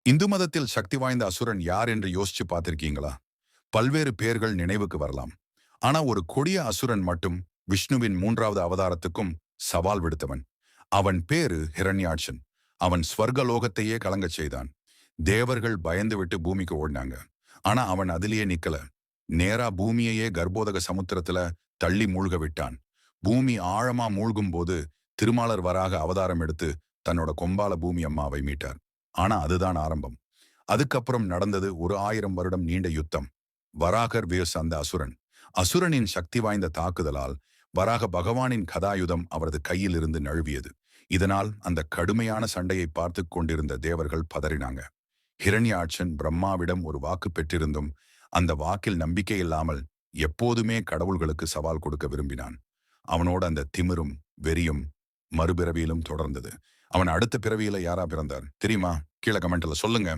இந்து மதத்தில் சக்தி வாய்ந்த அசுரன் யார் என்று யோசிச்சு பார்த்திருக்கீங்களா? பல்வேறு பேர்கள் நினைவுக்கு வரலாம். ஆனா ஒரு கொடிய அசுரன் மட்டும் விஷ்ணுவின் 3வது அவதாரத்துக்கும் சவால் விடுத்தவன். அவன் பேரு ஹிரண்யாட்சன். அவன் ஸ்வர்கலோகத்தையே கலங்கச் செய்தான். தேவர்கள் பயந்து விட்டு பூமிக்கு ஓடினாங்க. ஆனா அவன் அதிலேயே நிக்கல. நேரா பூமியையே கர்ப்போதக சமுத்திரத்துல தள்ளி மூழ்க விட்டான். பூமி ஆழமா மூழ்கும் போது திருமாலர் வராக அவதாரம் எடுத்து தன்னோட கொம்பால பூமி அம்மாவை மீட்டார். ஆனா அதுதான் ஆரம்பம். அதுக்கப்புறம் நடந்தது ஒரு 1000 வருடம் நீண்ட யுத்தம். வராகர் வேஸ் அந்த அசுரன். அசுரனின் சக்தி வாய்ந்த தாக்குதலால் வராக பகவானின் கதாயுதம் அவரது கையில் இருந்து நழுவியது. இதனால் அந்த கடுமையான சண்டையை பார்த்து கொண்டிருந்த தேவர்கள் பதறினாங்க. ஹிரண்யாட்சன் பிரம்மாவிடம் ஒரு வாக்கு பெற்றிருந்தும் அந்த வாக்கில் நம்பிக்கை இல்லாமல் எப்போதுமே கடவுள்களுக்கு சவால் கொடுக்க விரும்பினான். அவனோட அந்த திமிரும் வெறியும் மறுபிறவியிலும் தொடர்ந்தது. அவன் அடுத்த பிறவியில யாரா பிறந்தார் தெரியுமா? கீழே கமெண்ட்ல சொல்லுங்க.